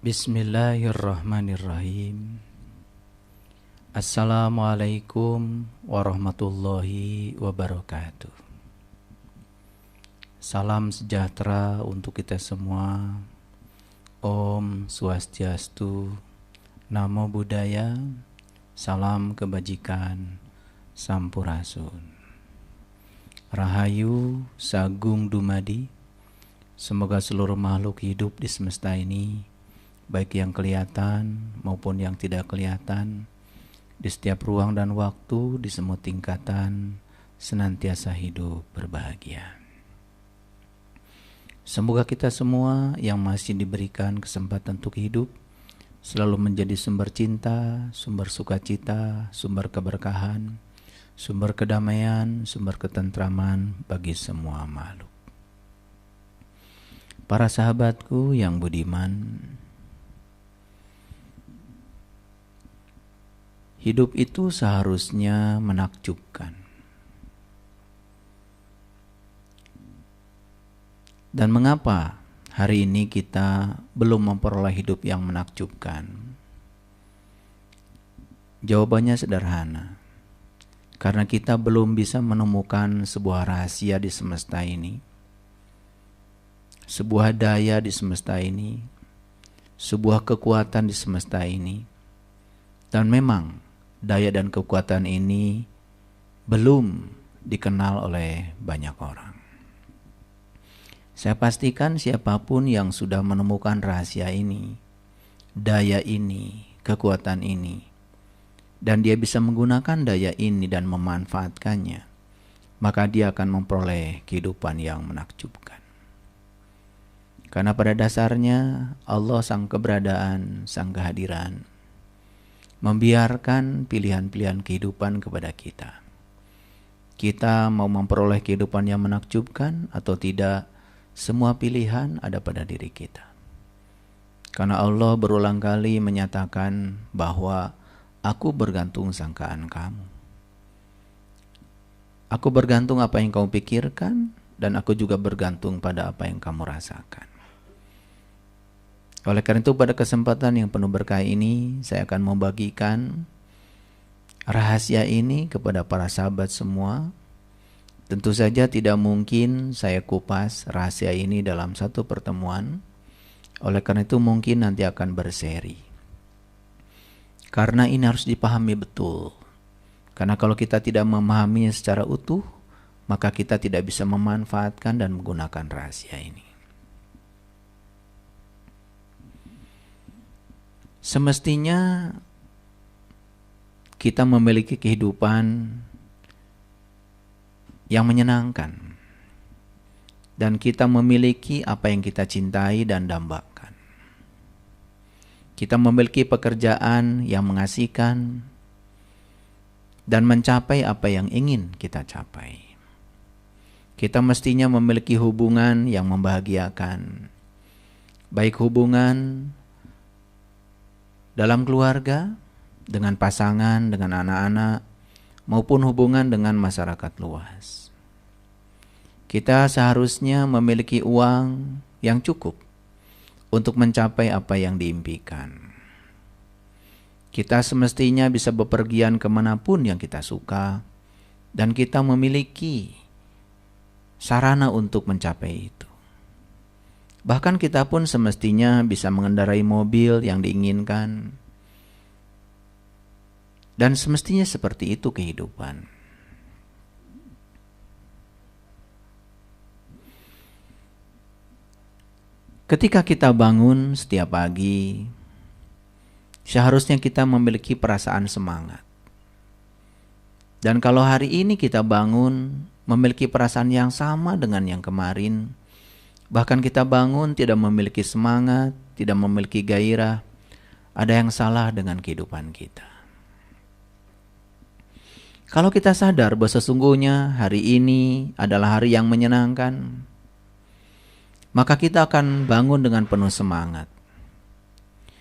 Bismillahirrahmanirrahim. Assalamualaikum warahmatullahi wabarakatuh. Salam sejahtera untuk kita semua. Om Swastiastu, Namo Buddhaya, salam kebajikan, Sampurasun. Rahayu Sagung Dumadi. Semoga seluruh makhluk hidup di semesta ini, baik yang kelihatan maupun yang tidak kelihatan, di setiap ruang dan waktu, di semua tingkatan, senantiasa hidup berbahagia. Semoga kita semua yang masih diberikan kesempatan untuk hidup selalu menjadi sumber cinta, sumber sukacita, sumber keberkahan, sumber kedamaian, sumber ketentraman bagi semua makhluk. Para sahabatku yang budiman, hidup itu seharusnya menakjubkan. Dan mengapa hari ini kita belum memperoleh hidup yang menakjubkan? Jawabannya sederhana. Karena kita belum bisa menemukan sebuah rahasia di semesta ini, sebuah daya di semesta ini, sebuah kekuatan di semesta ini. Dan memang daya dan kekuatan ini belum dikenal oleh banyak orang. Saya pastikan siapapun yang sudah menemukan rahasia ini, daya ini, kekuatan ini, dan dia bisa menggunakan daya ini dan memanfaatkannya, maka dia akan memperoleh kehidupan yang menakjubkan. Karena pada dasarnya Allah sang keberadaan, sang kehadiran, membiarkan pilihan-pilihan kehidupan kepada kita. Kita mau memperoleh kehidupan yang menakjubkan atau tidak, semua pilihan ada pada diri kita. Karena Allah berulang kali menyatakan bahwa aku bergantung sangkaan kamu. Aku bergantung apa yang kamu pikirkan, dan aku juga bergantung pada apa yang kamu rasakan. Oleh karena itu pada kesempatan yang penuh berkah ini, saya akan membagikan rahasia ini kepada para sahabat semua. Tentu saja tidak mungkin saya kupas rahasia ini dalam satu pertemuan. Oleh karena itu mungkin nanti akan berseri. Karena ini harus dipahami betul. Karena kalau kita tidak memahaminya secara utuh, maka kita tidak bisa memanfaatkan dan menggunakan rahasia ini. Semestinya kita memiliki kehidupan yang menyenangkan, dan kita memiliki apa yang kita cintai dan dambakan. Kita memiliki pekerjaan yang mengasihkan dan mencapai apa yang ingin kita capai. Kita mestinya memiliki hubungan yang membahagiakan, baik hubungan dalam keluarga, dengan pasangan, dengan anak-anak, maupun hubungan dengan masyarakat luas. Kita seharusnya memiliki uang yang cukup untuk mencapai apa yang diimpikan. Kita semestinya bisa bepergian kemanapun yang kita suka, dan kita memiliki sarana untuk mencapai itu. Bahkan kita pun semestinya bisa mengendarai mobil yang diinginkan. Dan semestinya seperti itu kehidupan. Ketika kita bangun setiap pagi, seharusnya kita memiliki perasaan semangat. Dan kalau hari ini kita bangun memiliki perasaan yang sama dengan yang kemarin, bahkan kita bangun tidak memiliki semangat, tidak memiliki gairah, ada yang salah dengan kehidupan kita. Kalau kita sadar bahwa sesungguhnya hari ini adalah hari yang menyenangkan, maka kita akan bangun dengan penuh semangat.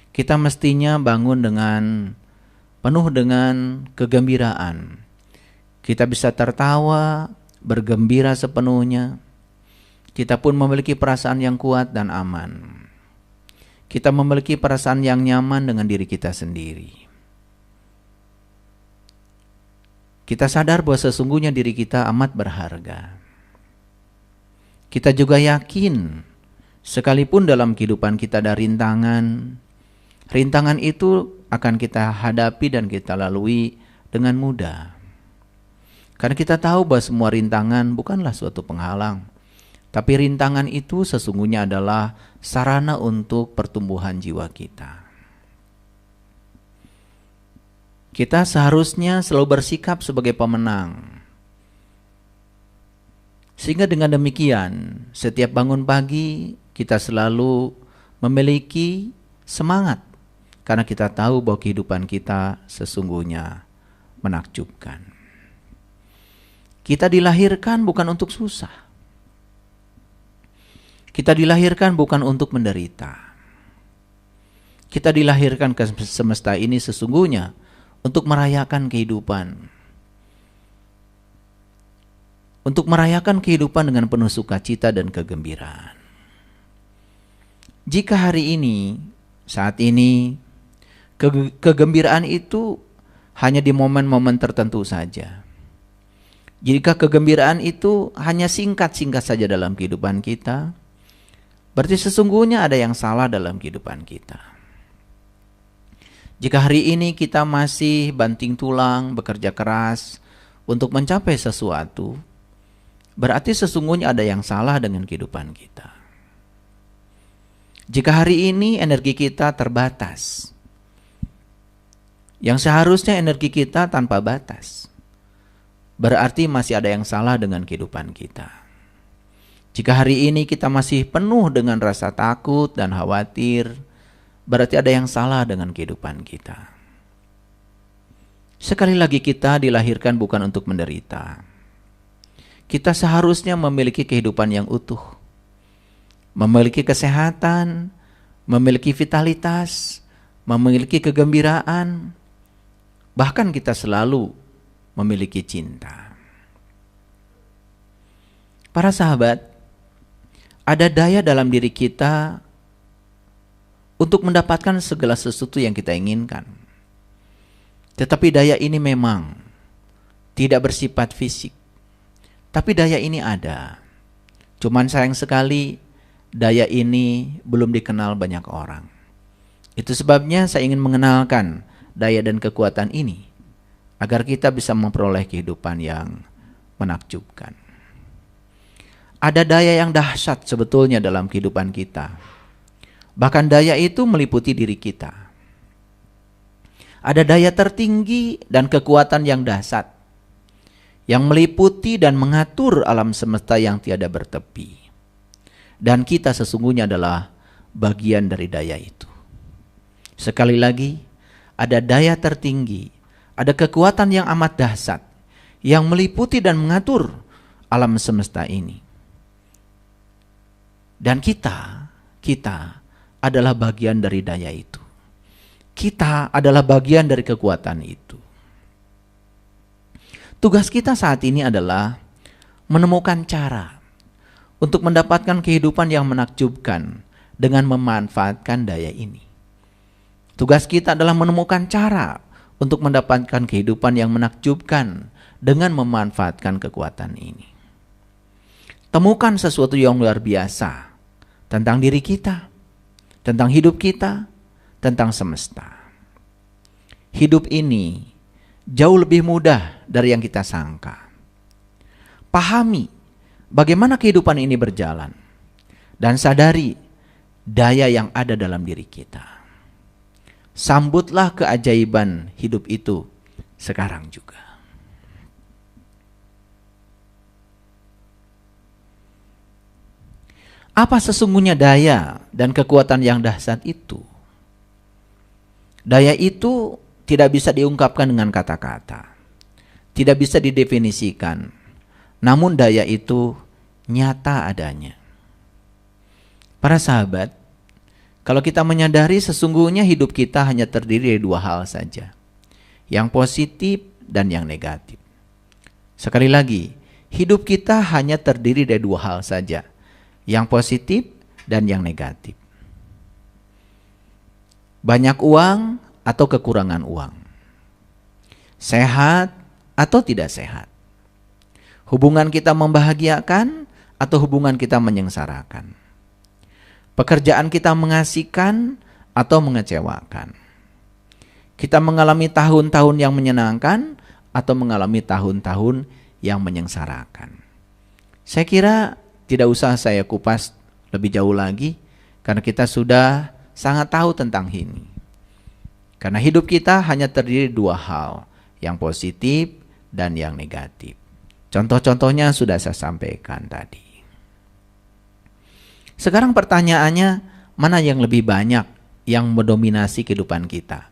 Kita mestinya bangun penuh dengan kegembiraan. Kita bisa tertawa, bergembira sepenuhnya. Kita pun memiliki perasaan yang kuat dan aman. Kita memiliki perasaan yang nyaman dengan diri kita sendiri. Kita sadar bahwa sesungguhnya diri kita amat berharga. Kita juga yakin, sekalipun dalam kehidupan kita ada rintangan, rintangan itu akan kita hadapi dan kita lalui dengan mudah. Karena kita tahu bahwa semua rintangan bukanlah suatu penghalang, tapi rintangan itu sesungguhnya adalah sarana untuk pertumbuhan jiwa kita. Kita seharusnya selalu bersikap sebagai pemenang. Sehingga dengan demikian, setiap bangun pagi kita selalu memiliki semangat. Karena kita tahu bahwa kehidupan kita sesungguhnya menakjubkan. Kita dilahirkan bukan untuk susah. Kita dilahirkan bukan untuk menderita. Kita dilahirkan ke semesta ini sesungguhnya untuk merayakan kehidupan. Untuk merayakan kehidupan dengan penuh sukacita dan kegembiraan. Jika hari ini, saat ini, kegembiraan itu hanya di momen-momen tertentu saja. Jika kegembiraan itu hanya singkat-singkat saja dalam kehidupan kita, berarti sesungguhnya ada yang salah dalam kehidupan kita. Jika hari ini kita masih banting tulang, bekerja keras untuk mencapai sesuatu, berarti sesungguhnya ada yang salah dengan kehidupan kita. Jika hari ini energi kita terbatas, yang seharusnya energi kita tanpa batas, berarti masih ada yang salah dengan kehidupan kita. Jika hari ini kita masih penuh dengan rasa takut dan khawatir, berarti ada yang salah dengan kehidupan kita. Sekali lagi kita dilahirkan bukan untuk menderita. Kita seharusnya memiliki kehidupan yang utuh. Memiliki kesehatan, memiliki vitalitas, memiliki kegembiraan. Bahkan kita selalu memiliki cinta. Para sahabat, ada daya dalam diri kita untuk mendapatkan segala sesuatu yang kita inginkan. Tetapi daya ini memang tidak bersifat fisik. Tapi daya ini ada. Cuman sayang sekali daya ini belum dikenal banyak orang. Itu sebabnya saya ingin mengenalkan daya dan kekuatan ini agar kita bisa memperoleh kehidupan yang menakjubkan. Ada daya yang dahsyat sebetulnya dalam kehidupan kita. Bahkan daya itu meliputi diri kita. Ada daya tertinggi dan kekuatan yang dahsyat yang meliputi dan mengatur alam semesta yang tiada bertepi. Dan kita sesungguhnya adalah bagian dari daya itu. Sekali lagi, ada daya tertinggi, ada kekuatan yang amat dahsyat yang meliputi dan mengatur alam semesta ini. Dan kita adalah bagian dari daya itu. Kita adalah bagian dari kekuatan itu. Tugas kita saat ini adalah menemukan cara untuk mendapatkan kehidupan yang menakjubkan dengan memanfaatkan daya ini. Tugas kita adalah menemukan cara untuk mendapatkan kehidupan yang menakjubkan dengan memanfaatkan kekuatan ini. Temukan sesuatu yang luar biasa tentang diri kita, tentang hidup kita, tentang semesta. Hidup ini jauh lebih mudah dari yang kita sangka. Pahami bagaimana kehidupan ini berjalan dan sadari daya yang ada dalam diri kita. Sambutlah keajaiban hidup itu sekarang juga. Apa sesungguhnya daya dan kekuatan yang dahsyat itu? Daya itu tidak bisa diungkapkan dengan kata-kata. tidak bisa didefinisikan, namun daya itu nyata adanya. Para sahabat, kalau kita menyadari sesungguhnya hidup kita hanya terdiri dari dua hal saja, yang positif dan yang negatif. Sekali lagi, hidup kita hanya terdiri dari dua hal saja, yang positif dan yang negatif. Banyak uang atau kekurangan uang, sehat atau tidak sehat, hubungan kita membahagiakan atau hubungan kita menyengsarakan, pekerjaan kita mengasihkan atau mengecewakan, kita mengalami tahun-tahun yang menyenangkan atau mengalami tahun-tahun yang menyengsarakan. Saya kira tidak usah saya kupas lebih jauh lagi, karena kita sudah sangat tahu tentang ini. Karena hidup kita hanya terdiri dua hal, yang positif dan yang negatif. Contoh-contohnya sudah saya sampaikan tadi. Sekarang pertanyaannya, mana yang lebih banyak yang mendominasi kehidupan kita?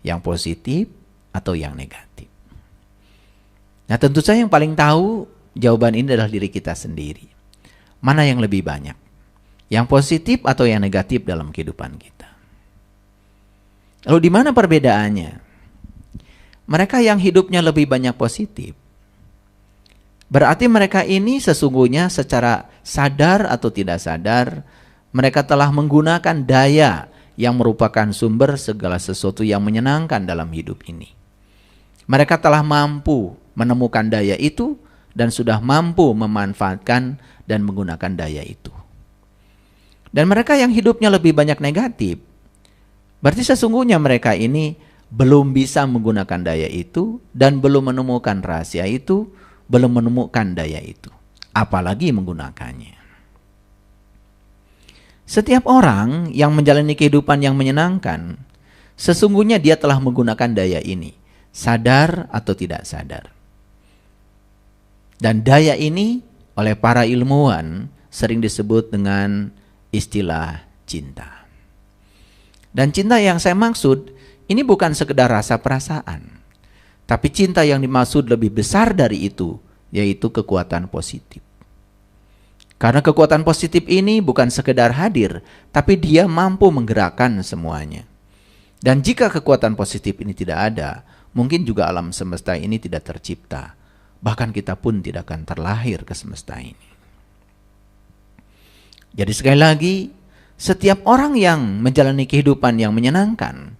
Yang positif atau yang negatif? Nah, tentu saja yang paling tahu jawaban ini adalah diri kita sendiri. Mana yang lebih banyak? Yang positif atau yang negatif dalam kehidupan kita? Lalu di mana perbedaannya? Mereka yang hidupnya lebih banyak positif, berarti mereka ini sesungguhnya secara sadar atau tidak sadar, mereka telah menggunakan daya yang merupakan sumber segala sesuatu yang menyenangkan dalam hidup ini. Mereka telah mampu menemukan daya itu dan sudah mampu memanfaatkan dan menggunakan daya itu. Dan mereka yang hidupnya lebih banyak negatif, berarti sesungguhnya mereka ini belum bisa menggunakan daya itu dan belum menemukan rahasia itu, belum menemukan daya itu, apalagi menggunakannya. Setiap orang yang menjalani kehidupan yang menyenangkan, sesungguhnya dia telah menggunakan daya ini, sadar atau tidak sadar. Dan daya ini oleh para ilmuwan sering disebut dengan istilah cinta. Dan cinta yang saya maksud, ini bukan sekedar rasa perasaan, tapi cinta yang dimaksud lebih besar dari itu, yaitu kekuatan positif. Karena kekuatan positif ini bukan sekedar hadir, tapi dia mampu menggerakkan semuanya. Dan jika kekuatan positif ini tidak ada, mungkin juga alam semesta ini tidak tercipta. Bahkan kita pun tidak akan terlahir ke semesta ini. Jadi sekali lagi, setiap orang yang menjalani kehidupan yang menyenangkan,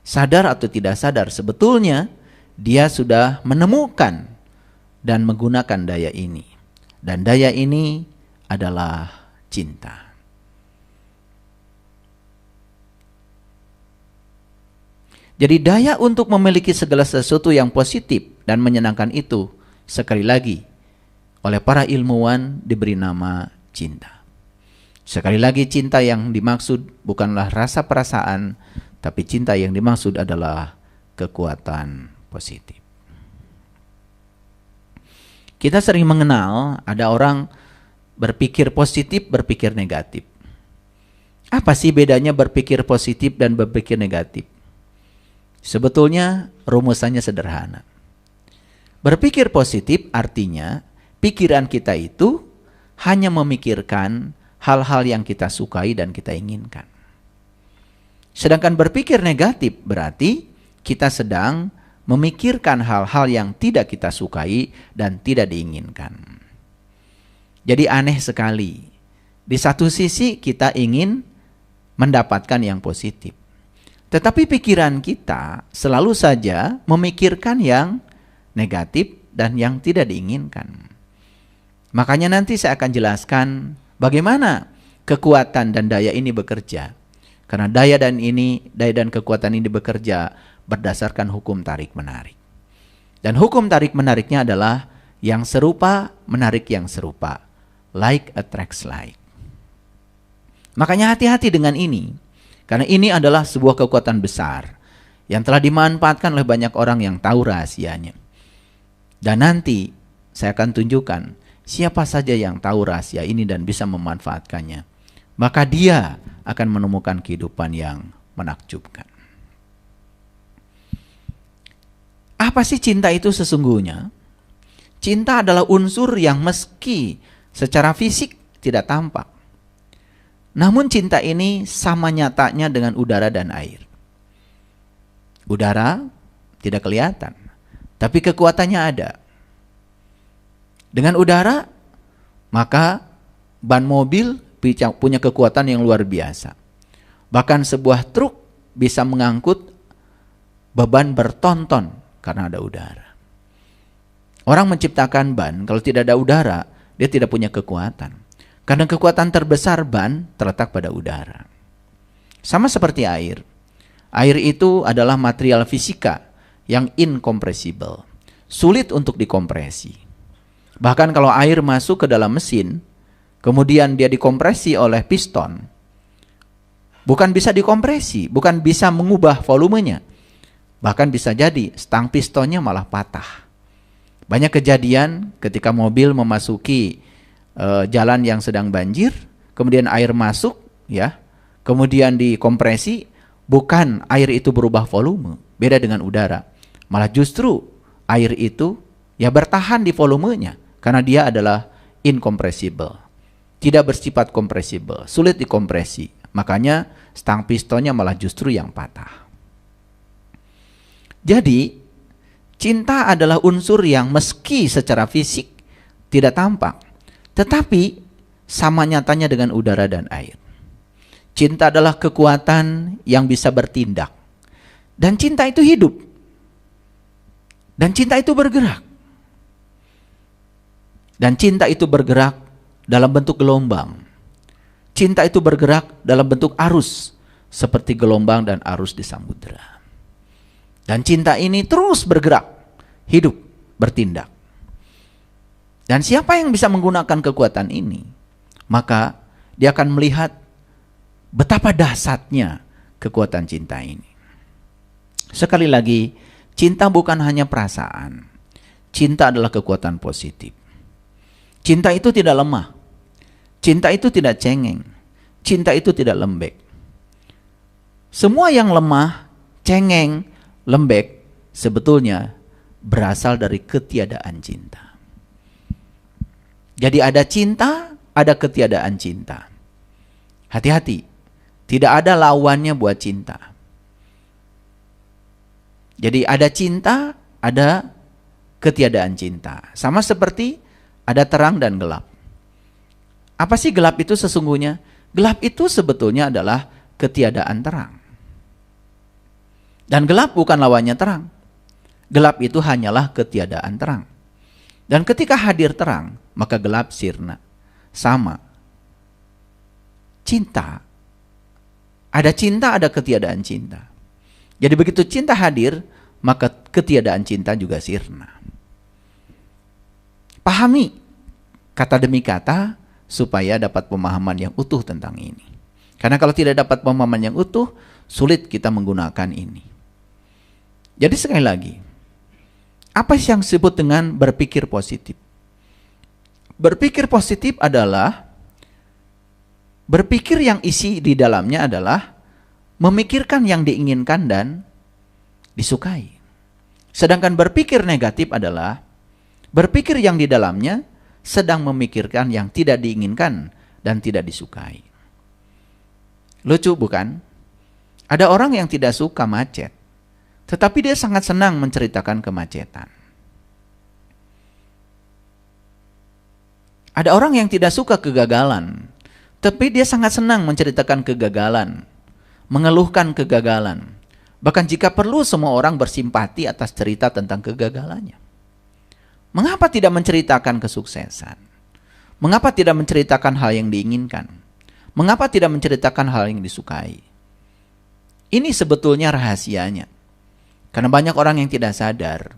sadar atau tidak sadar, sebetulnya dia sudah menemukan dan menggunakan daya ini. Dan daya ini adalah cinta. Jadi daya untuk memiliki segala sesuatu yang positif dan menyenangkan itu, sekali lagi, oleh para ilmuwan diberi nama cinta. Sekali lagi, cinta yang dimaksud bukanlah rasa perasaan, tapi cinta yang dimaksud adalah kekuatan positif. Kita sering mengenal ada orang berpikir positif, berpikir negatif. Apa sih bedanya berpikir positif dan berpikir negatif? Sebetulnya rumusannya sederhana. Berpikir positif artinya pikiran kita itu hanya memikirkan hal-hal yang kita sukai dan kita inginkan. Sedangkan berpikir negatif berarti kita sedang memikirkan hal-hal yang tidak kita sukai dan tidak diinginkan. Jadi aneh sekali. Di satu sisi kita ingin mendapatkan yang positif, tetapi pikiran kita selalu saja memikirkan yang negatif dan yang tidak diinginkan. Makanya nanti saya akan jelaskan bagaimana kekuatan dan daya ini bekerja. Karena daya dan kekuatan ini bekerja berdasarkan hukum tarik-menarik. Dan hukum tarik-menariknya adalah yang serupa menarik yang serupa. Like attracts like. Makanya hati-hati dengan ini. Karena ini adalah sebuah kekuatan besar yang telah dimanfaatkan oleh banyak orang yang tahu rahasianya. Dan nanti saya akan tunjukkan siapa saja yang tahu rahasia ini dan bisa memanfaatkannya. Maka dia akan menemukan kehidupan yang menakjubkan. Apa sih cinta itu sesungguhnya? Cinta adalah unsur yang meski secara fisik tidak tampak, namun cinta ini sama nyatanya dengan udara dan air. Udara tidak kelihatan, tapi kekuatannya ada. Dengan udara, maka ban mobil punya kekuatan yang luar biasa. Bahkan sebuah truk bisa mengangkut beban berton-ton karena ada udara. Orang menciptakan ban, kalau tidak ada udara, dia tidak punya kekuatan. Karena kekuatan terbesar ban terletak pada udara. Sama seperti air. Air itu adalah material fisika yang incompressible. Sulit untuk dikompresi. Bahkan kalau air masuk ke dalam mesin, kemudian dia dikompresi oleh piston, bukan bisa dikompresi, bukan bisa mengubah volumenya. Bahkan bisa jadi stang pistonnya malah patah. Banyak kejadian ketika mobil memasuki jalan yang sedang banjir, kemudian air masuk, ya, kemudian dikompresi, bukan air itu berubah volume, beda dengan udara. Malah justru air itu ya bertahan di volumenya, karena dia adalah incompressible, tidak bersifat compressible, sulit dikompresi. Makanya stang pistonnya malah justru yang patah. Jadi cinta adalah unsur yang meski secara fisik tidak tampak, tetapi sama nyatanya dengan udara dan air. Cinta adalah kekuatan yang bisa bertindak. Dan cinta itu hidup. Dan cinta itu bergerak. Dan cinta itu bergerak dalam bentuk gelombang. Cinta itu bergerak dalam bentuk arus, seperti gelombang dan arus di samudera. Dan cinta ini terus bergerak, hidup, bertindak. Dan siapa yang bisa menggunakan kekuatan ini, maka dia akan melihat betapa dahsyatnya kekuatan cinta ini. Sekali lagi, cinta bukan hanya perasaan. Cinta adalah kekuatan positif. Cinta itu tidak lemah. Cinta itu tidak cengeng. Cinta itu tidak lembek. Semua yang lemah, cengeng, lembek, sebetulnya berasal dari ketiadaan cinta. Jadi ada cinta, ada ketiadaan cinta. Hati-hati, tidak ada lawannya buat cinta. Jadi ada cinta, ada ketiadaan cinta. Sama seperti ada terang dan gelap. Apa sih gelap itu sesungguhnya? Gelap itu sebetulnya adalah ketiadaan terang. Dan gelap bukan lawannya terang. Gelap itu hanyalah ketiadaan terang. Dan ketika hadir terang, maka gelap sirna. Sama. Cinta. Ada cinta, ada ketiadaan cinta. Jadi begitu cinta hadir, maka ketiadaan cinta juga sirna. Pahami kata demi kata supaya dapat pemahaman yang utuh tentang ini. Karena kalau tidak dapat pemahaman yang utuh, sulit kita menggunakan ini. Jadi sekali lagi, apa yang disebut dengan berpikir positif? Berpikir positif adalah berpikir yang isi di dalamnya adalah memikirkan yang diinginkan dan disukai. Sedangkan berpikir negatif adalah berpikir yang di dalamnya sedang memikirkan yang tidak diinginkan dan tidak disukai. Lucu bukan? Ada orang yang tidak suka macet, tetapi dia sangat senang menceritakan kemacetan. Ada orang yang tidak suka kegagalan, tapi dia sangat senang menceritakan kegagalan, mengeluhkan kegagalan. Bahkan jika perlu semua orang bersimpati atas cerita tentang kegagalannya. Mengapa tidak menceritakan kesuksesan? Mengapa tidak menceritakan hal yang diinginkan? Mengapa tidak menceritakan hal yang disukai? Ini sebetulnya rahasianya. Karena banyak orang yang tidak sadar.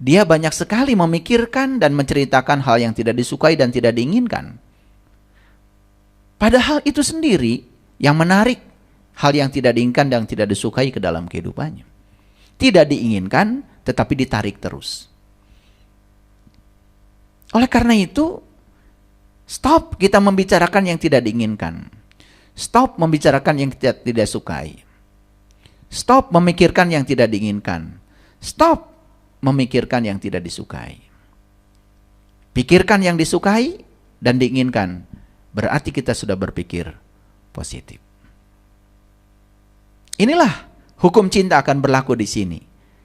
Dia banyak sekali memikirkan dan menceritakan hal yang tidak disukai dan tidak diinginkan. Padahal itu sendiri yang menarik hal yang tidak diinginkan dan tidak disukai ke dalam kehidupannya. Tidak diinginkan tetapi ditarik terus. Oleh karena itu, stop kita membicarakan yang tidak diinginkan. Stop membicarakan yang tidak sukai. Stop memikirkan yang tidak diinginkan. Stop memikirkan yang tidak disukai. Pikirkan yang disukai dan diinginkan. Berarti kita sudah berpikir positif. Inilah hukum cinta akan berlaku di sini.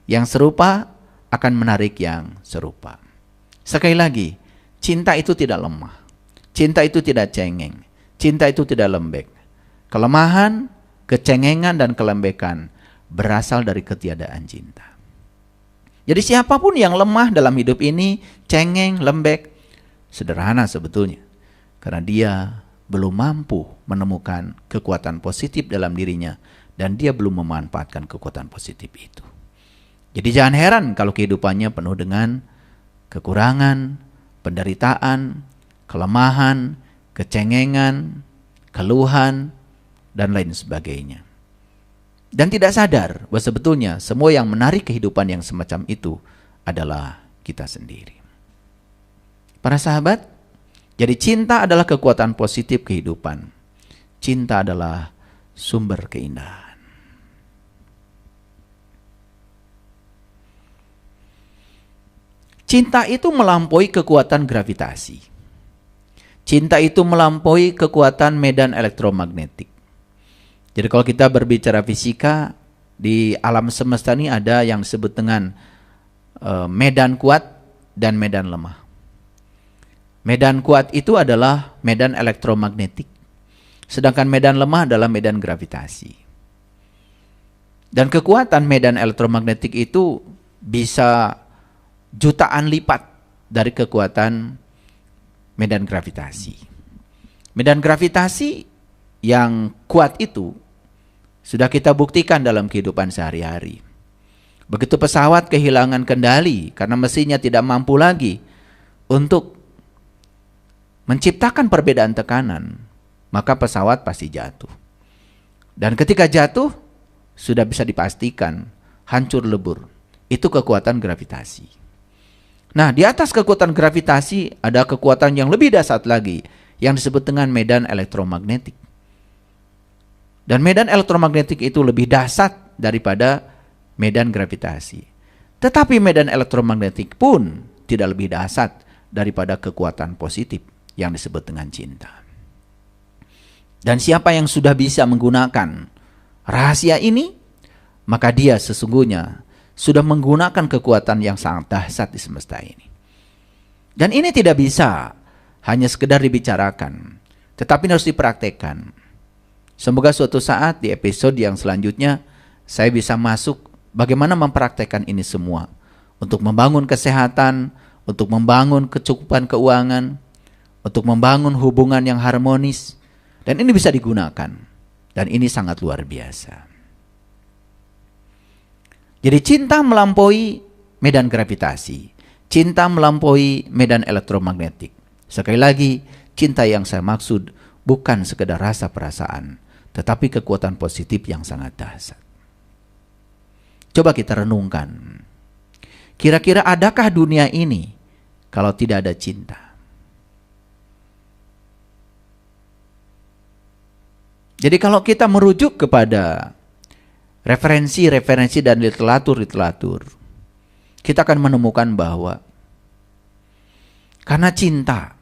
Yang serupa akan menarik yang serupa. Sekali lagi, cinta itu tidak lemah. Cinta itu tidak cengeng. Cinta itu tidak lembek. Kelemahan, kecengengan, dan kelembekan berasal dari ketiadaan cinta. Jadi siapapun yang lemah dalam hidup ini, cengeng, lembek, sederhana sebetulnya. Karena dia belum mampu menemukan kekuatan positif dalam dirinya. Dan dia belum memanfaatkan kekuatan positif itu. Jadi jangan heran kalau kehidupannya penuh dengan kekurangan, penderitaan, kelemahan, kecengengan, keluhan, dan lain sebagainya. Dan tidak sadar bahwa sebetulnya semua yang menarik kehidupan yang semacam itu adalah kita sendiri. Para sahabat, jadi cinta adalah kekuatan positif kehidupan. Cinta adalah sumber keindahan. Cinta itu melampaui kekuatan gravitasi. Cinta itu melampaui kekuatan medan elektromagnetik. Jadi kalau kita berbicara fisika, di alam semesta ini ada yang disebut dengan medan kuat dan medan lemah. Medan kuat itu adalah medan elektromagnetik. Sedangkan medan lemah adalah medan gravitasi. Dan kekuatan medan elektromagnetik itu bisa jutaan lipat dari kekuatan medan gravitasi. Medan gravitasi yang kuat itu sudah kita buktikan dalam kehidupan sehari-hari. Begitu pesawat kehilangan kendali karena mesinnya tidak mampu lagi untuk menciptakan perbedaan tekanan, maka pesawat pasti jatuh. Dan ketika jatuh, sudah bisa dipastikan hancur lebur. Itu kekuatan gravitasi. Nah, di atas kekuatan gravitasi ada kekuatan yang lebih dahsyat lagi yang disebut dengan medan elektromagnetik. Dan medan elektromagnetik itu lebih dahsyat daripada medan gravitasi. Tetapi medan elektromagnetik pun tidak lebih dahsyat daripada kekuatan positif yang disebut dengan cinta. Dan siapa yang sudah bisa menggunakan rahasia ini, maka dia sesungguhnya sudah menggunakan kekuatan yang sangat dahsyat di semesta ini. Dan ini tidak bisa hanya sekedar dibicarakan, tetapi harus dipraktekkan. Semoga suatu saat di episode yang selanjutnya saya bisa masuk bagaimana mempraktekkan ini semua untuk membangun kesehatan, untuk membangun kecukupan keuangan, untuk membangun hubungan yang harmonis, dan ini bisa digunakan. Dan ini sangat luar biasa. Jadi cinta melampaui medan gravitasi. Cinta melampaui medan elektromagnetik. Sekali lagi, cinta yang saya maksud bukan sekedar rasa perasaan, tetapi kekuatan positif yang sangat dahsyat. Coba kita renungkan. Kira-kira adakah dunia ini kalau tidak ada cinta? Jadi kalau kita merujuk kepada referensi-referensi dan literatur-literatur, kita akan menemukan bahwa karena cinta,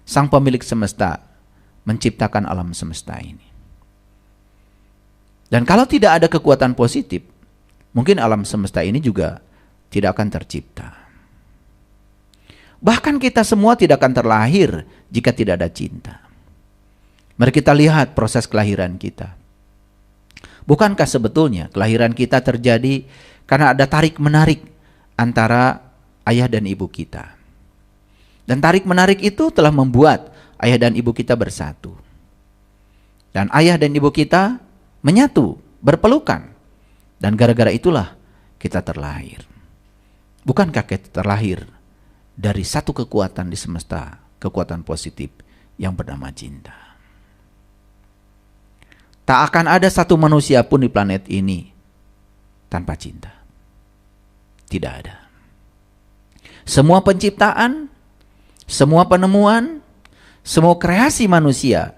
sang pemilik semesta menciptakan alam semesta ini. Dan kalau tidak ada kekuatan positif, mungkin alam semesta ini juga tidak akan tercipta. Bahkan kita semua tidak akan terlahir jika tidak ada cinta. Mari kita lihat proses kelahiran kita. Bukankah sebetulnya kelahiran kita terjadi karena ada tarik-menarik antara ayah dan ibu kita? Dan tarik-menarik itu telah membuat ayah dan ibu kita bersatu. Dan ayah dan ibu kita menyatu, berpelukan. Dan gara-gara itulah kita terlahir. Bukankah kita terlahir dari satu kekuatan di semesta, kekuatan positif yang bernama cinta? Tak akan ada satu manusia pun di planet ini tanpa cinta. Tidak ada. Semua penciptaan, semua penemuan, semua kreasi manusia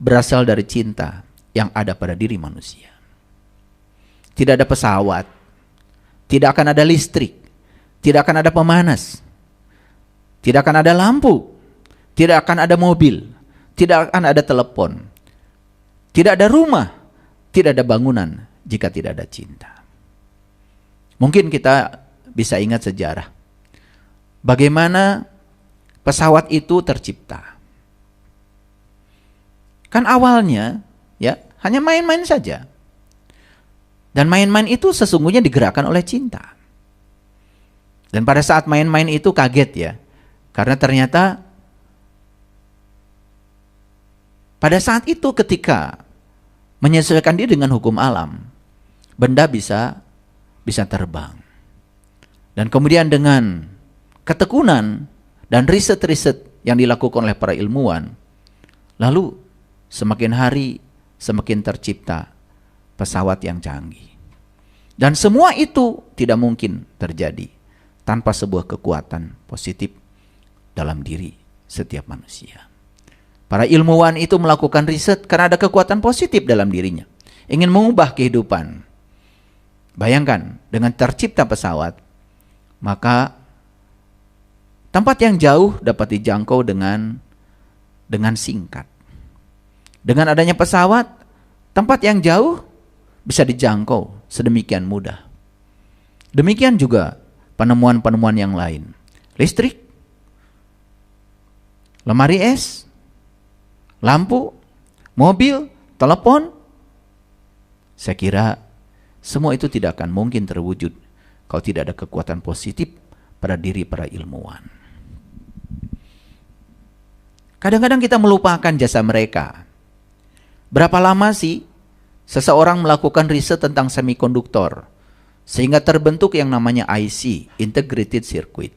berasal dari cinta yang ada pada diri manusia. Tidak ada pesawat, tidak akan ada listrik, tidak akan ada pemanas, tidak akan ada lampu, tidak akan ada mobil, tidak akan ada telepon, tidak ada rumah, tidak ada bangunan jika tidak ada cinta. Mungkin kita bisa ingat sejarah. Bagaimana pesawat itu tercipta. Kan awalnya ya hanya main-main saja. Dan main-main itu sesungguhnya digerakkan oleh cinta. Dan pada saat main-main itu kaget ya. Karena ternyata pada saat itu ketika menyesuaikan diri dengan hukum alam, benda bisa terbang. Dan kemudian dengan ketekunan dan riset-riset yang dilakukan oleh para ilmuwan, lalu semakin hari semakin tercipta pesawat yang canggih. Dan semua itu tidak mungkin terjadi tanpa sebuah kekuatan positif dalam diri setiap manusia. Para ilmuwan itu melakukan riset karena ada kekuatan positif dalam dirinya. Ingin mengubah kehidupan. Bayangkan, dengan tercipta pesawat, maka tempat yang jauh dapat dijangkau dengan singkat. Dengan adanya pesawat, tempat yang jauh bisa dijangkau sedemikian mudah. Demikian juga penemuan-penemuan yang lain. Listrik, lemari es, lampu, mobil, telepon. Saya kira semua itu tidak akan mungkin terwujud kalau tidak ada kekuatan positif pada diri para ilmuwan. Kadang-kadang kita melupakan jasa mereka. Berapa lama sih seseorang melakukan riset tentang semikonduktor sehingga terbentuk yang namanya IC, Integrated Circuit.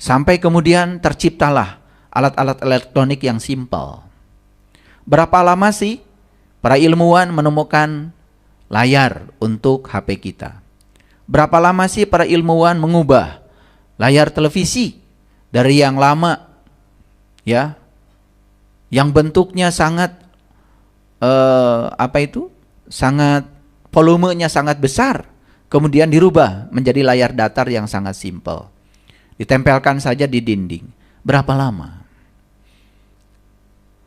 Sampai kemudian terciptalah alat-alat elektronik yang simpel. Berapa lama sih para ilmuwan menemukan layar untuk HP kita? Berapa lama sih para ilmuwan mengubah layar televisi dari yang lama ya, yang bentuknya sangat sangat volumenya sangat besar, kemudian dirubah menjadi layar datar yang sangat simpel. Ditempelkan saja di dinding. Berapa lama?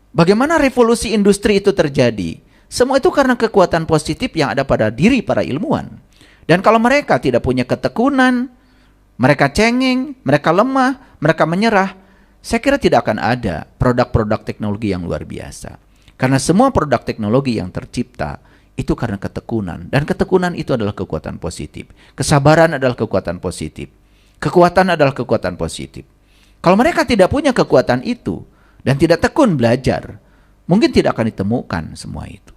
Bagaimana revolusi industri itu terjadi? Semua itu karena kekuatan positif yang ada pada diri para ilmuwan. Dan kalau mereka tidak punya ketekunan, mereka cengeng, mereka lemah, mereka menyerah, saya kira tidak akan ada produk-produk teknologi yang luar biasa. Karena semua produk teknologi yang tercipta itu karena ketekunan. Dan ketekunan itu adalah kekuatan positif. Kesabaran adalah kekuatan positif. Kekuatan adalah kekuatan positif. Kalau mereka tidak punya kekuatan itu dan tidak tekun belajar, mungkin tidak akan ditemukan semua itu.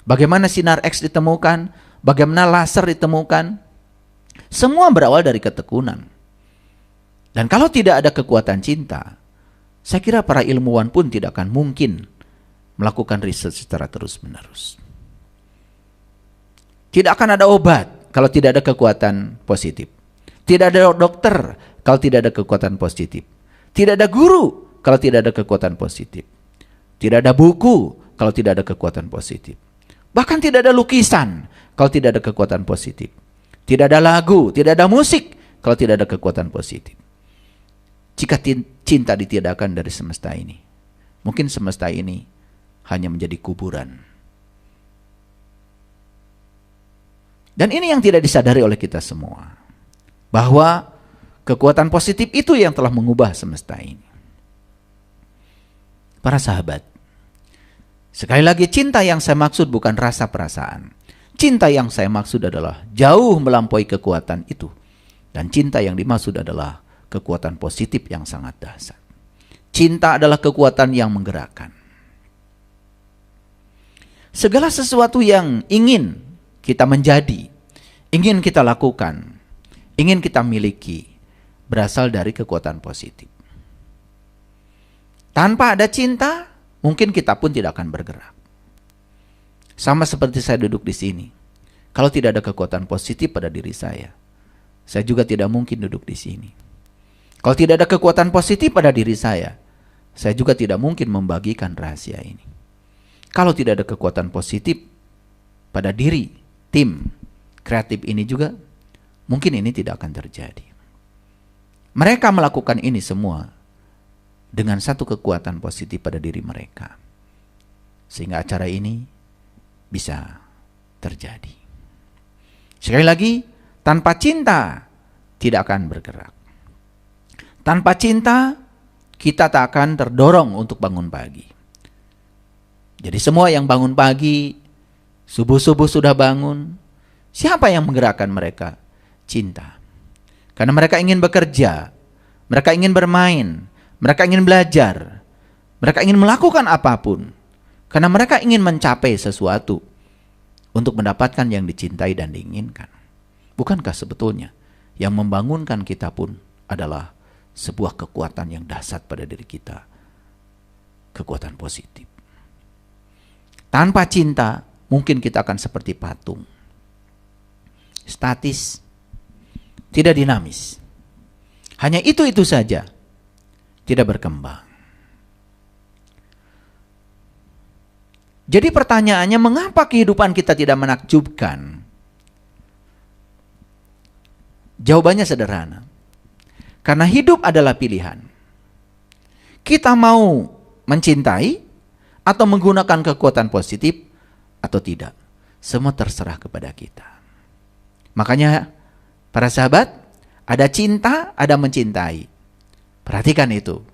Bagaimana sinar X ditemukan, bagaimana laser ditemukan, semua berawal dari ketekunan. Dan kalau tidak ada kekuatan cinta, saya kira para ilmuwan pun tidak akan mungkin melakukan riset secara terus-menerus. Tidak akan ada obat kalau tidak ada kekuatan positif. Tidak ada dokter kalau tidak ada kekuatan positif. Tidak ada guru kalau tidak ada kekuatan positif. Tidak ada buku kalau tidak ada kekuatan positif. Bahkan tidak ada lukisan kalau tidak ada kekuatan positif. Tidak ada lagu, tidak ada musik kalau tidak ada kekuatan positif. Jika cinta ditiadakan dari semesta ini, mungkin semesta ini hanya menjadi kuburan. Dan ini yang tidak disadari oleh kita semua. Bahwa kekuatan positif itu yang telah mengubah semesta ini. Para sahabat, sekali lagi cinta yang saya maksud bukan rasa perasaan. Cinta yang saya maksud adalah jauh melampaui kekuatan itu. Dan cinta yang dimaksud adalah kekuatan positif yang sangat dahsyat. Cinta adalah kekuatan yang menggerakkan. Segala sesuatu yang ingin kita menjadi, ingin kita lakukan, ingin kita miliki, berasal dari kekuatan positif. Tanpa ada cinta, mungkin kita pun tidak akan bergerak. Sama seperti saya duduk di sini. Kalau tidak ada kekuatan positif pada diri saya juga tidak mungkin duduk di sini. Kalau tidak ada kekuatan positif pada diri saya juga tidak mungkin membagikan rahasia ini. Kalau tidak ada kekuatan positif pada diri, tim, kreatif ini juga, mungkin ini tidak akan terjadi. Mereka melakukan ini semua dengan satu kekuatan positif pada diri mereka, sehingga acara ini bisa terjadi. Sekali lagi, tanpa cinta tidak akan bergerak. Tanpa cinta kita tak akan terdorong untuk bangun pagi. Jadi semua yang bangun pagi, subuh-subuh sudah bangun, siapa yang menggerakkan mereka? Cinta. Karena mereka ingin bekerja, mereka ingin bermain, mereka ingin belajar, mereka ingin melakukan apapun. Karena mereka ingin mencapai sesuatu untuk mendapatkan yang dicintai dan diinginkan. Bukankah sebetulnya yang membangunkan kita pun adalah sebuah kekuatan yang dahsyat pada diri kita, kekuatan positif. Tanpa cinta, mungkin kita akan seperti patung, statis, tidak dinamis. Hanya itu saja, tidak berkembang. Jadi pertanyaannya, mengapa kehidupan kita tidak menakjubkan? Jawabannya sederhana. Karena hidup adalah pilihan. Kita mau mencintai atau menggunakan kekuatan positif atau tidak. Semua terserah kepada kita. Makanya para sahabat, ada cinta, ada mencintai. Perhatikan itu.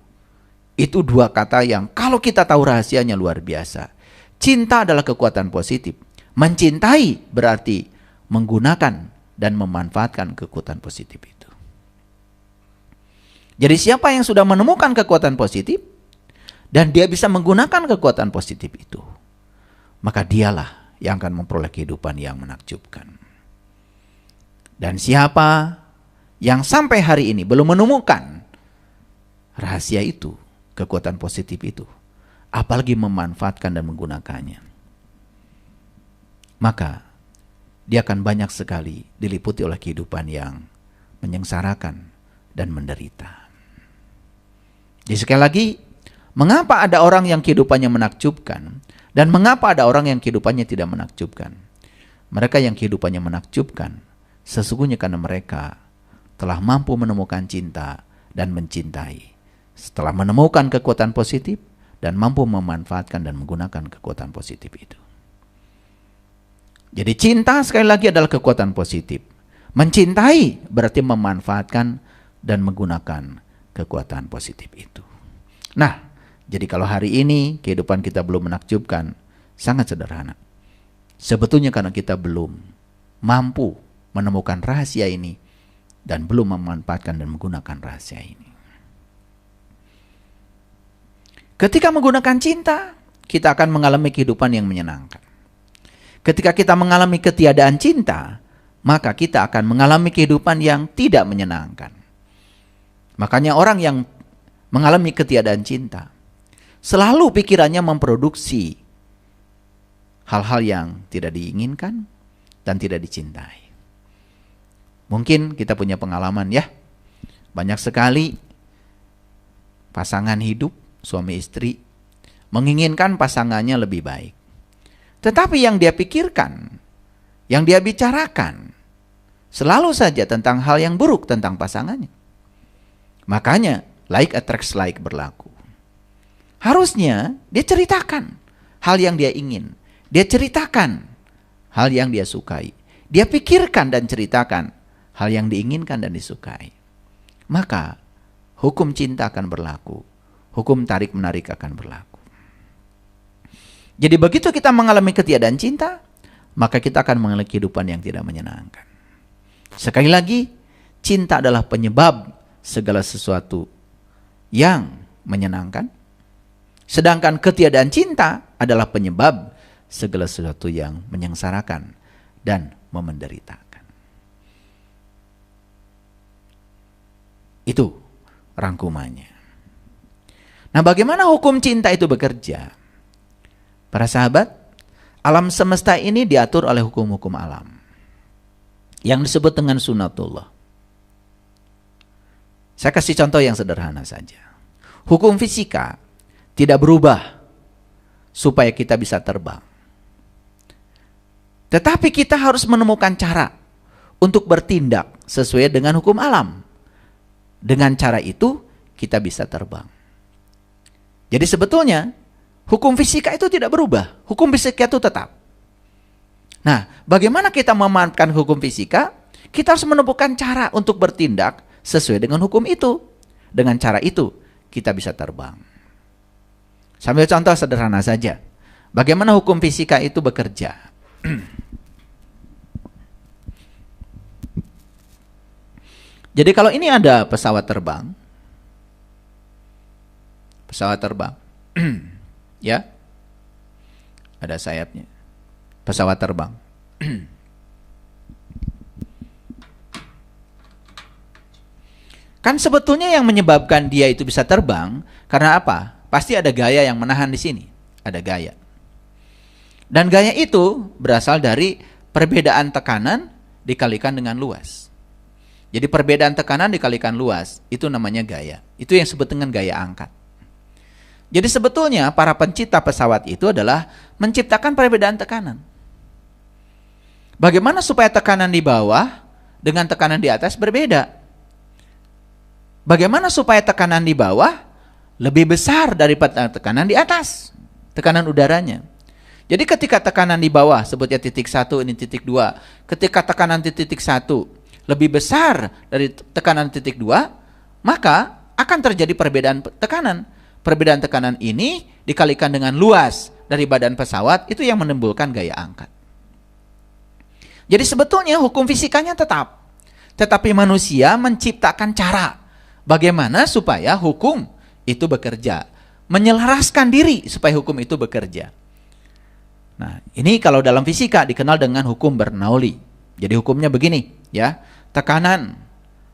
Itu dua kata yang kalau kita tahu rahasianya luar biasa. Cinta adalah kekuatan positif. Mencintai berarti menggunakan dan memanfaatkan kekuatan positif itu. Jadi siapa yang sudah menemukan kekuatan positif dan dia bisa menggunakan kekuatan positif itu, maka dialah yang akan memperoleh kehidupan yang menakjubkan. Dan siapa yang sampai hari ini belum menemukan rahasia itu, kekuatan positif itu, apalagi memanfaatkan dan menggunakannya, maka dia akan banyak sekali diliputi oleh kehidupan yang menyengsarakan dan menderita. Jadi sekali lagi, mengapa ada orang yang kehidupannya menakjubkan dan mengapa ada orang yang kehidupannya tidak menakjubkan? Mereka yang kehidupannya menakjubkan sesungguhnya karena mereka telah mampu menemukan cinta dan mencintai. Setelah menemukan kekuatan positif dan mampu memanfaatkan dan menggunakan kekuatan positif itu. Jadi cinta sekali lagi adalah kekuatan positif. Mencintai berarti memanfaatkan dan menggunakan kekuatan positif itu. Nah, jadi kalau hari ini kehidupan kita belum menakjubkan, sangat sederhana. Sebetulnya karena kita belum mampu menemukan rahasia ini dan belum memanfaatkan dan menggunakan rahasia ini. Ketika menggunakan cinta, kita akan mengalami kehidupan yang menyenangkan. Ketika kita mengalami ketiadaan cinta, maka kita akan mengalami kehidupan yang tidak menyenangkan. Makanya orang yang mengalami ketiadaan cinta, selalu pikirannya memproduksi hal-hal yang tidak diinginkan dan tidak dicintai. Mungkin kita punya pengalaman ya, banyak sekali pasangan hidup, suami istri, menginginkan pasangannya lebih baik. Tetapi yang dia pikirkan, yang dia bicarakan, selalu saja tentang hal yang buruk tentang pasangannya. Makanya, like attracts like berlaku. Harusnya dia ceritakan hal yang dia ingin. Dia ceritakan hal yang dia sukai. Dia pikirkan dan ceritakan hal yang diinginkan dan disukai. Maka, hukum cinta akan berlaku. Hukum tarik-menarik akan berlaku. Jadi begitu kita mengalami ketiadaan cinta, maka kita akan mengalami kehidupan yang tidak menyenangkan. Sekali lagi, cinta adalah penyebab segala sesuatu yang menyenangkan. Sedangkan ketiadaan cinta adalah penyebab segala sesuatu yang menyengsarakan dan menderitakan. Itu rangkumannya. Nah, bagaimana hukum cinta itu bekerja? Para sahabat, alam semesta ini diatur oleh hukum-hukum alam yang disebut dengan sunatullah. Saya kasih contoh yang sederhana saja. Hukum fisika tidak berubah supaya kita bisa terbang. Tetapi kita harus menemukan cara untuk bertindak sesuai dengan hukum alam. Dengan cara itu kita bisa terbang. Jadi sebetulnya hukum fisika itu tidak berubah. Hukum fisika itu tetap. Nah, bagaimana kita memanfaatkan hukum fisika? Kita harus menemukan cara untuk bertindak sesuai dengan hukum itu. Dengan cara itu kita bisa terbang. Sambil contoh sederhana saja. Bagaimana hukum fisika itu bekerja? Jadi kalau ini ada pesawat terbang, ya, ada sayapnya, pesawat terbang. Kan sebetulnya yang menyebabkan dia itu bisa terbang karena apa? Pasti ada gaya yang menahan di sini, ada gaya. Dan gaya itu berasal dari perbedaan tekanan dikalikan dengan luas. Jadi perbedaan tekanan dikalikan luas, itu namanya gaya. Itu yang disebut dengan gaya angkat. Jadi sebetulnya para pencipta pesawat itu adalah menciptakan perbedaan tekanan. Bagaimana supaya tekanan di bawah dengan tekanan di atas berbeda? Bagaimana supaya tekanan di bawah lebih besar daripada tekanan di atas? Tekanan udaranya. Jadi ketika tekanan di bawah, sebutnya titik 1, ini titik 2. Ketika tekanan di titik 1 lebih besar dari tekanan titik 2, maka akan terjadi perbedaan tekanan. Perbedaan tekanan ini dikalikan dengan luas dari badan pesawat, itu yang menimbulkan gaya angkat. Jadi sebetulnya hukum fisikanya tetap. Tetapi manusia menciptakan cara bagaimana supaya hukum itu bekerja. Menyelaraskan diri supaya hukum itu bekerja. Nah, ini kalau dalam fisika dikenal dengan hukum Bernoulli. Jadi hukumnya begini, ya. Tekanan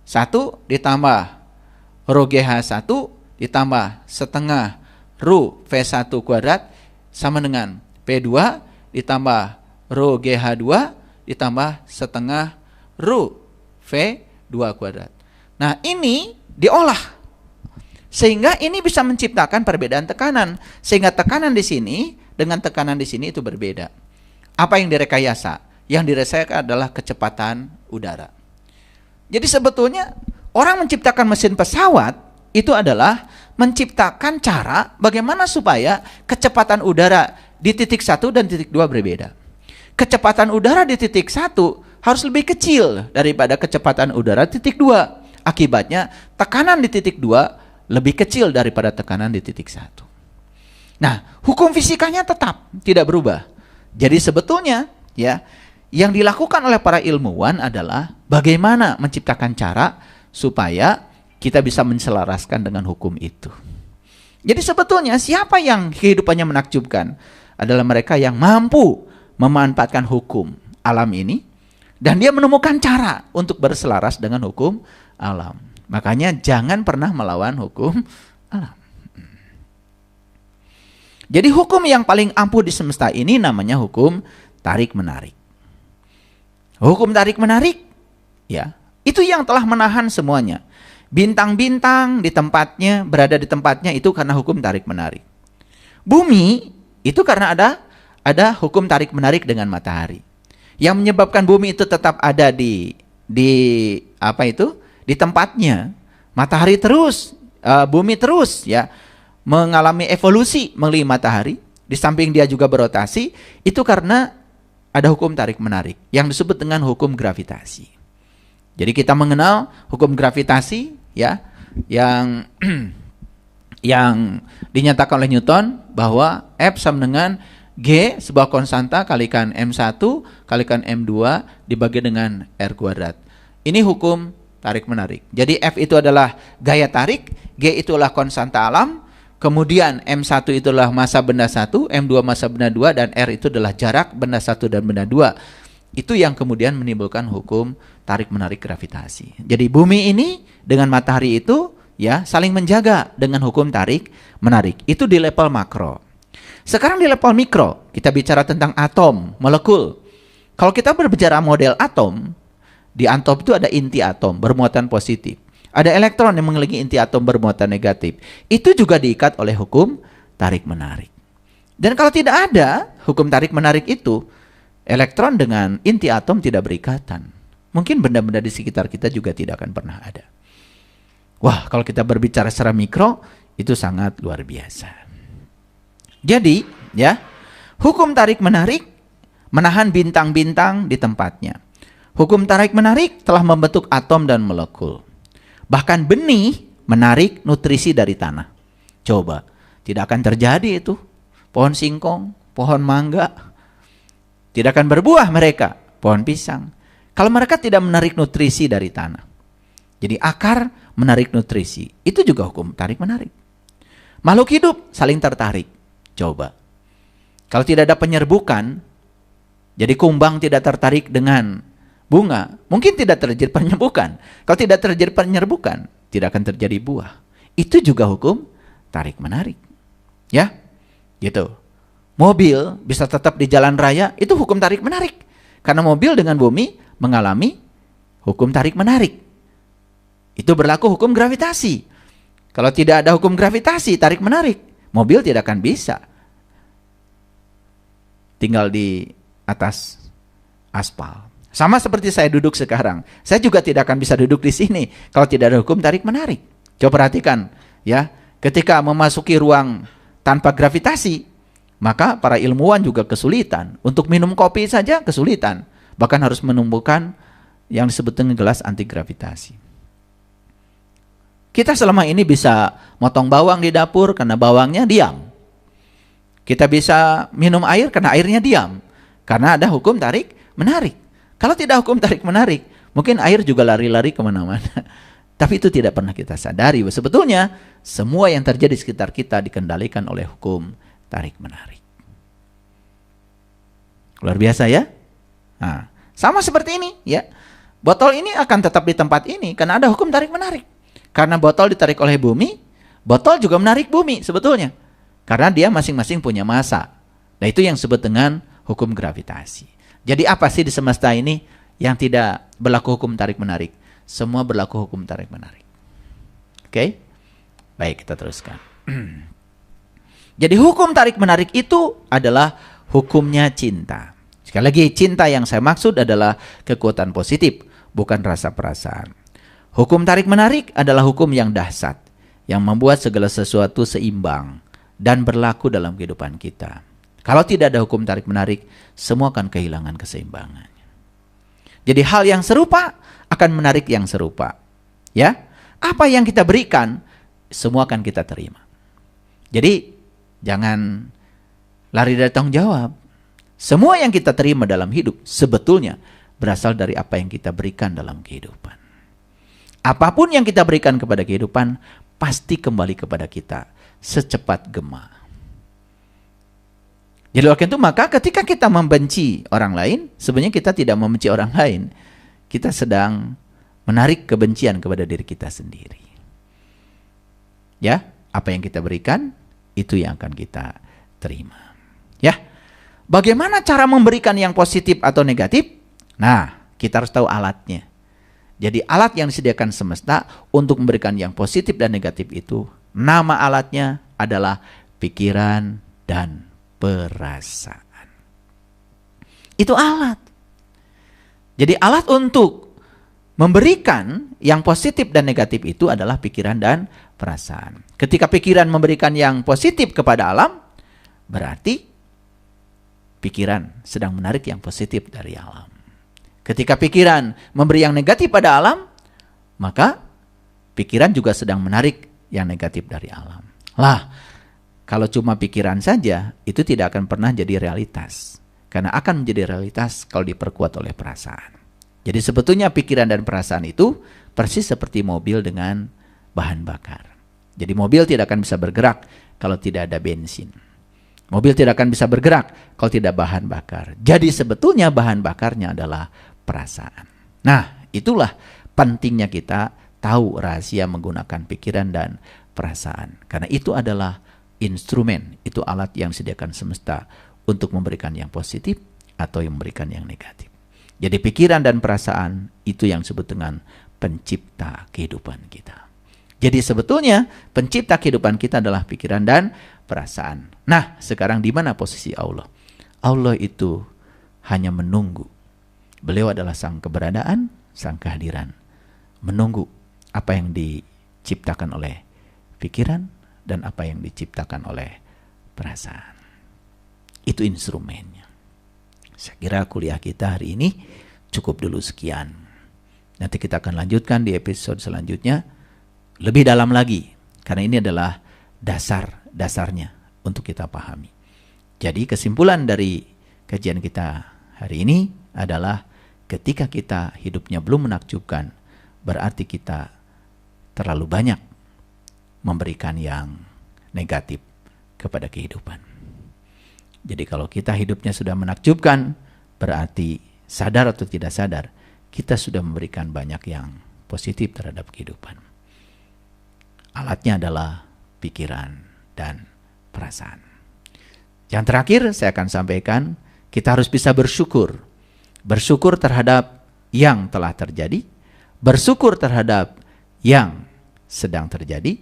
1 ditambah rho GH1 ditambah setengah rho V1 kuadrat sama dengan P2 ditambah rho GH2 ditambah setengah rho V2 kuadrat. Nah, ini diolah sehingga ini bisa menciptakan perbedaan tekanan, sehingga tekanan di sini dengan tekanan di sini itu berbeda. Apa yang direkayasa? Yang direkayasa adalah kecepatan udara. Jadi sebetulnya orang menciptakan mesin pesawat itu adalah menciptakan cara bagaimana supaya kecepatan udara di titik 1 dan titik 2 berbeda. Kecepatan udara di titik 1 harus lebih kecil daripada kecepatan udara di titik 2. Akibatnya tekanan di titik 2 lebih kecil daripada tekanan di titik 1. Nah, hukum fisikanya tetap tidak berubah. Jadi sebetulnya ya, yang dilakukan oleh para ilmuwan adalah bagaimana menciptakan cara supaya kita bisa menselaraskan dengan hukum itu. Jadi sebetulnya siapa yang kehidupannya menakjubkan adalah mereka yang mampu memanfaatkan hukum alam ini dan dia menemukan cara untuk berselaras dengan hukum alam. Makanya jangan pernah melawan hukum alam. Jadi hukum yang paling ampuh di semesta ini namanya hukum tarik-menarik. Hukum tarik-menarik, ya, itu yang telah menahan semuanya. Bintang-bintang di tempatnya, berada di tempatnya itu karena hukum tarik-menarik. Bumi itu karena ada hukum tarik-menarik dengan matahari. Yang menyebabkan bumi itu tetap ada di tempatnya. Matahari terus, bumi terus ya mengalami evolusi mengelilingi matahari. Di samping dia juga berotasi, itu karena ada hukum tarik-menarik yang disebut dengan hukum gravitasi. Jadi kita mengenal hukum gravitasi ya yang dinyatakan oleh Newton bahwa F sama dengan G sebuah konstanta kalikan M1 kalikan M2 dibagi dengan R kuadrat. Ini hukum tarik-menarik. Jadi F itu adalah gaya tarik, G itu adalah konstanta alam, kemudian M1 itulah massa benda 1, M2 massa benda 2, dan R itu adalah jarak benda 1 dan benda 2. Itu yang kemudian menimbulkan hukum tarik-menarik gravitasi. Jadi bumi ini dengan matahari itu ya saling menjaga dengan hukum tarik-menarik. Itu di level makro. Sekarang di level mikro, kita bicara tentang atom, molekul. Kalau kita berbicara model atom, di atom itu ada inti atom bermuatan positif. Ada elektron yang mengelilingi inti atom bermuatan negatif. Itu juga diikat oleh hukum tarik-menarik. Dan kalau tidak ada hukum tarik-menarik itu, elektron dengan inti atom tidak berikatan. mungkin benda-benda di sekitar kita juga tidak akan pernah ada. Wah, kalau kita berbicara secara mikro, itu sangat luar biasa. Jadi, ya, hukum tarik-menarik menahan bintang-bintang di tempatnya. Hukum tarik-menarik telah membentuk atom dan molekul. Bahkan benih menarik nutrisi dari tanah. Coba, tidak akan terjadi itu. Pohon singkong, pohon mangga, tidak akan berbuah mereka. Pohon pisang. Kalau mereka tidak menarik nutrisi dari tanah. Jadi akar menarik nutrisi. Itu juga hukum tarik-menarik. Makhluk hidup saling tertarik. Coba. Kalau tidak ada penyerbukan, jadi kumbang tidak tertarik dengan bunga, mungkin tidak terjadi penyerbukan. Kalau tidak terjadi penyerbukan, tidak akan terjadi buah. Itu juga hukum tarik-menarik. Ya, gitu. Mobil bisa tetap di jalan raya, itu hukum tarik-menarik. Karena mobil dengan bumi mengalami hukum tarik-menarik. Itu berlaku hukum gravitasi. Kalau tidak ada hukum gravitasi, tarik-menarik, mobil tidak akan bisa tinggal di atas aspal. Sama seperti saya duduk sekarang. Saya juga tidak akan bisa duduk di sini kalau tidak ada hukum tarik-menarik. Coba perhatikan, ya. Ketika memasuki ruang tanpa gravitasi, maka para ilmuwan juga kesulitan. Untuk minum kopi saja kesulitan. Bahkan harus menemukan yang disebut dengan gelas anti gravitasi. Kita selama ini bisa motong bawang di dapur karena bawangnya diam. Kita bisa minum air karena airnya diam. Karena ada hukum tarik-menarik. Kalau tidak hukum tarik-menarik, mungkin air juga lari-lari kemana-mana. Tapi itu tidak pernah kita sadari. Sebetulnya, semua yang terjadi di sekitar kita dikendalikan oleh hukum tarik-menarik. Luar biasa ya? Nah, sama seperti ini ya. Botol ini akan tetap di tempat ini karena ada hukum tarik-menarik. Karena botol ditarik oleh bumi, botol juga menarik bumi sebetulnya. Karena dia masing-masing punya massa. Nah itu yang disebut dengan hukum gravitasi. Jadi apa sih di semesta ini yang tidak berlaku hukum tarik-menarik? Semua berlaku hukum tarik-menarik. Oke? Baik, kita teruskan. Jadi hukum tarik-menarik itu adalah hukumnya cinta. Sekali lagi, cinta yang saya maksud adalah kekuatan positif, bukan rasa perasaan. Hukum tarik-menarik adalah hukum yang dahsyat, yang membuat segala sesuatu seimbang dan berlaku dalam kehidupan kita. Kalau tidak ada hukum tarik-menarik, semua akan kehilangan keseimbangannya. Jadi hal yang serupa akan menarik yang serupa. Ya, apa yang kita berikan, semua akan kita terima. Jadi jangan lari dari tanggung jawab. Semua yang kita terima dalam hidup sebetulnya berasal dari apa yang kita berikan dalam kehidupan. Apapun yang kita berikan kepada kehidupan pasti kembali kepada kita secepat gema. Jadi oleh itu maka ketika kita membenci orang lain, sebenarnya kita tidak membenci orang lain. Kita sedang menarik kebencian kepada diri kita sendiri. Ya, apa yang kita berikan itu yang akan kita terima. Ya. Bagaimana cara memberikan yang positif atau negatif? Nah, kita harus tahu alatnya. Jadi alat yang disediakan semesta untuk memberikan yang positif dan negatif itu, nama alatnya adalah pikiran dan perasaan. Itu alat. Jadi alat untuk memberikan yang positif dan negatif itu adalah pikiran dan perasaan. Ketika pikiran memberikan yang positif kepada alam, berarti pikiran sedang menarik yang positif dari alam. Ketika pikiran memberi yang negatif pada alam, maka pikiran juga sedang menarik yang negatif dari alam. Lah, kalau cuma pikiran saja, itu tidak akan pernah jadi realitas. Karena akan menjadi realitas kalau diperkuat oleh perasaan. Jadi sebetulnya pikiran dan perasaan itu persis seperti mobil dengan bahan bakar. Jadi mobil tidak akan bisa bergerak kalau tidak ada bensin. Mobil tidak akan bisa bergerak kalau tidak bahan bakar. Jadi sebetulnya bahan bakarnya adalah perasaan. Nah, itulah pentingnya kita tahu rahasia menggunakan pikiran dan perasaan. Karena itu adalah instrumen, itu alat yang disediakan semesta untuk memberikan yang positif atau yang memberikan yang negatif. Jadi pikiran dan perasaan itu yang disebut dengan pencipta kehidupan kita. Jadi sebetulnya pencipta kehidupan kita adalah pikiran dan perasaan. Nah, sekarang di mana posisi Allah? Allah itu hanya menunggu. Beliau adalah sang keberadaan, sang kehadiran, menunggu apa yang diciptakan oleh pikiran dan apa yang diciptakan oleh perasaan. Itu instrumennya. Saya kira kuliah kita hari ini cukup dulu sekian. Nanti kita akan lanjutkan di episode selanjutnya lebih dalam lagi, karena ini adalah dasar-dasarnya untuk kita pahami. Jadi kesimpulan dari kajian kita hari ini adalah ketika kita hidupnya belum menakjubkan, berarti kita terlalu banyak memberikan yang negatif kepada kehidupan. Jadi kalau kita hidupnya sudah menakjubkan, berarti sadar atau tidak sadar, kita sudah memberikan banyak yang positif terhadap kehidupan. Alatnya adalah pikiran dan perasaan. Yang terakhir saya akan sampaikan, kita harus bisa bersyukur. Bersyukur terhadap yang telah terjadi, bersyukur terhadap yang sedang terjadi,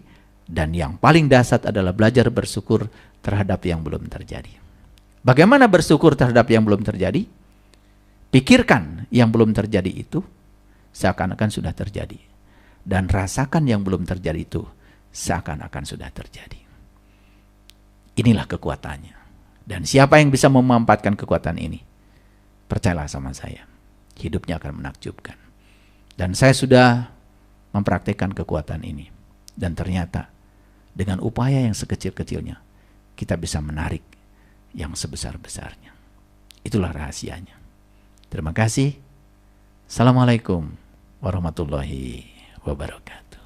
dan yang paling dasar adalah belajar bersyukur terhadap yang belum terjadi. Bagaimana bersyukur terhadap yang belum terjadi? Pikirkan yang belum terjadi itu seakan-akan sudah terjadi. Dan rasakan yang belum terjadi itu seakan-akan sudah terjadi. Inilah kekuatannya. Dan siapa yang bisa memanfaatkan kekuatan ini? Percayalah sama saya, hidupnya akan menakjubkan. Dan saya sudah mempraktikkan kekuatan ini. Dan ternyata dengan upaya yang sekecil-kecilnya, kita bisa menarik yang sebesar-besarnya. Itulah rahasianya. Terima kasih. Assalamualaikum warahmatullahi wabarakatuh.